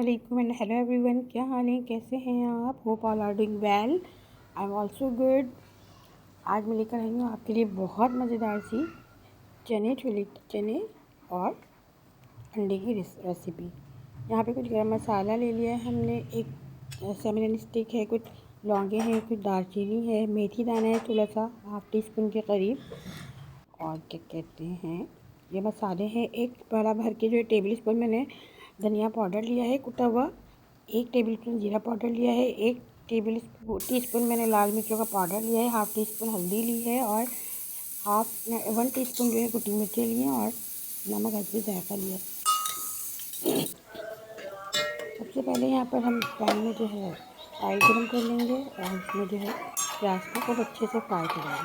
वालेकुम and hello everyone. क्या हाल है, कैसे हैं आप? Hope all are doing well. I am also good. आज मैं लेकर आई हूँ आपके लिए बहुत मज़ेदार सी छोले चने और अंडे की रेसिपी। यहाँ पे कुछ गरम मसाला ले लिया है हमने, एक सेमन स्टिक है, कुछ लौंगे हैं, कुछ दालचीनी है, मेथी दाना है थोड़ा सा हाफ टी स्पून के करीब, और क्या कहते हैं ये मसाले हैं। एक बड़ा भर के जो टेबल स्पून मैंने धनिया पाउडर लिया है कुटा हुआ, 1 टेबल स्पून जीरा पाउडर लिया है, 1 टी स्पून मैंने लाल मिर्चों का पाउडर लिया है, हाफ टी स्पून हल्दी ली है, और 1 टीस्पून जो है कुटी मिर्चें ली हैं, और नमक हल्दी जायका लिया। सबसे पहले यहाँ पर हम पैन में जो है ऑयल गर्म कर लेंगे और उसमें जो है प्याज को खूब अच्छे से फ्राई करेंगे।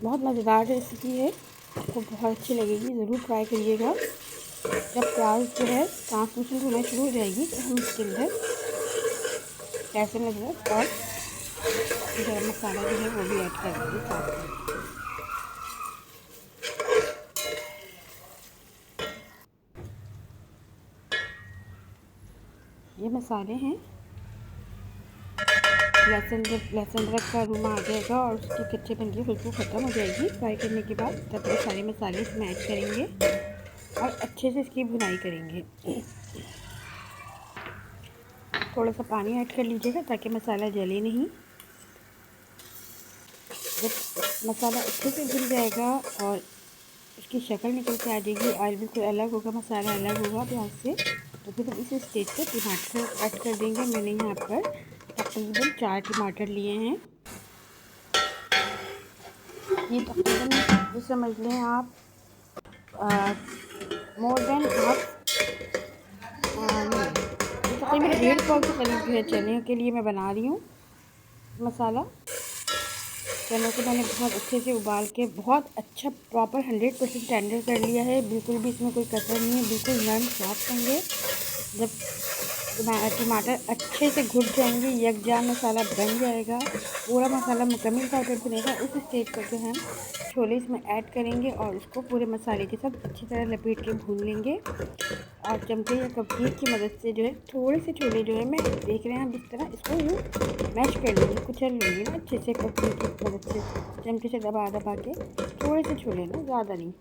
बहुत मज़ेदार रेसिपी है, आपको बहुत अच्छी लगेगी, ज़रूर ट्राई करिएगा। जब प्याज जो है ट्रांसमिशन होना शुरू हो जाएगी तो हम इसके अंदर लहसुन अदरक और गरम मसाला जो है वो भी ऐड कर देंगे साथ में। ये मसाले हैं, लहसुन अदरक का अरोमा आ जाएगा और उसकी कच्चेपन की खुशबू ख़त्म हो जाएगी फ्राई करने के बाद। तब ये सारे मसाले इसमें ऐड करेंगे और अच्छे से इसकी भुनाई करेंगे। थोड़ा सा पानी ऐड कर लीजिएगा ताकि मसाला जले नहीं। जब मसाला अच्छे से भुन जाएगा और उसकी शक्ल निकल के आ जाएगी, ऑयल बिल्कुल अलग होगा, मसाला अलग होगा प्याज से, तो फिर हम इस स्टेज पर टमाटर ऐड कर देंगे। मैंने यहाँ पर तकरीबन 4 टमाटर लिए हैं। ये तकरीबन जो समझ लें आप मोर देन हाफ, तकरीबन 1.5 पाव के करीब जो है चने के लिए मैं बना रही हूँ मसाला। चनों को मैंने बहुत अच्छे से उबाल के बहुत अच्छा प्रॉपर 100% टेंडर कर लिया है, बिल्कुल भी इसमें कोई कसर नहीं है, बिल्कुल नरम सॉफ्ट होंगे। जब टमाटर अच्छे से घुट जाएंगे, यकजा मसाला बन जाएगा, पूरा मसाला मुकम्मल तौर पर बनेगा, उस स्टेज पर जो हम छोले इसमें ऐड करेंगे और उसको पूरे मसाले के साथ अच्छी तरह लपेट के भून लेंगे। और चमचे या कपड़े की मदद से जो है थोड़े से छोले जो है मैं देख रहे हैं हम इस तरह इसको यूँ मैश कर लूँगी, कुचल लूँगी ना अच्छे से, कपड़े की मदद से चमचे से दबा के थोड़े से छोले ना, ज़्यादा नहीं।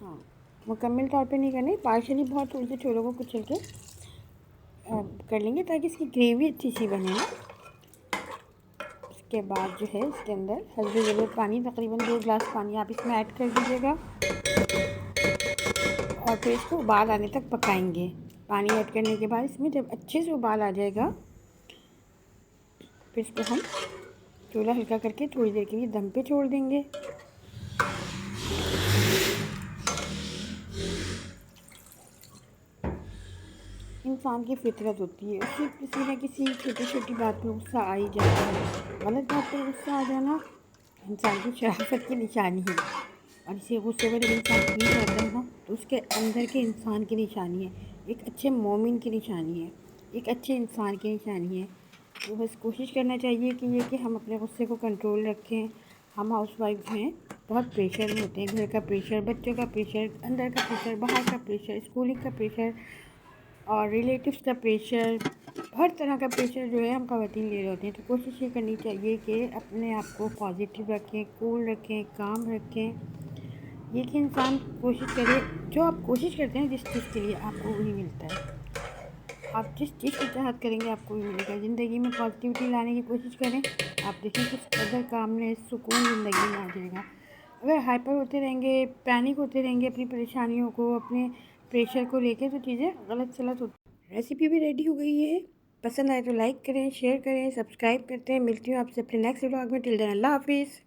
हाँ, मुकम्मल तौर पे नहीं करने, पार्शली बहुत थोड़े से छोलों को कुचल के कर लेंगे ताकि इसकी ग्रेवी अच्छी सी बने ना। उसके बाद जो है इसके अंदर हल्दी ज़रूरत पानी, तकरीबन 2 गिलास पानी आप इसमें ऐड कर दीजिएगा और फिर इसको उबाल आने तक पकाएंगे। पानी ऐड करने के बाद इसमें जब अच्छे से उबाल आ जाएगा फिर इसको हम चूल्हा हल्का करके थोड़ी देर के लिए दम पे छोड़ देंगे। इंसान की फितरत होती है, उससे किसी न किसी छोटी छोटी बात में गुस्सा आ ही जाता है। गलत बात पर गुस्सा आ जाना इंसान की शराफत की निशानी है, और इसी गुस्से में जब इंसान पी जाता है ना तो उसके अंदर के इंसान की निशानी है, एक अच्छे मोमिन की निशानी है, एक अच्छे इंसान की निशानी है। तो बस कोशिश करना चाहिए कि हम अपने गुस्से को कंट्रोल रखें। हम हाउसवाइफ हैं, बहुत प्रेशर में होते हैं, घर का प्रेशर, बच्चों का प्रेशर, अंदर का प्रेशर, बाहर का प्रेशर, स्कूलिंग का प्रेशर और रिलेटिव्स का प्रेशर, हर तरह का प्रेशर जो है हम ख़वातीन ले रहे होते हैं। तो कोशिश ये करनी चाहिए कि अपने आप को पॉजिटिव रखें, कूल रखें, काम रखें। ये कि इंसान कोशिश करे, जो आप कोशिश करते हैं जिस चीज़ के लिए आपको वही मिलता है। आप जिस चीज़ की चाहत करेंगे आपको वही मिलेगा। ज़िंदगी में पॉजिटिविटी लाने की कोशिश करें, आप देखिए किस कदर कामनेस, सुकून ज़िंदगी में आ जाएगा। अगर हाइपर होते रहेंगे, पैनिक होते रहेंगे अपनी परेशानियों को, अपने प्रेशर को लेके, तो चीज़ें गलत सलत होती। रेसिपी भी रेडी हो गई है, पसंद आए तो लाइक करें, शेयर करें, सब्सक्राइब करते हैं। मिलती हूँ आपसे अपने नेक्स्ट व्लॉग में। टिल देन अल्लाह हाफिज़।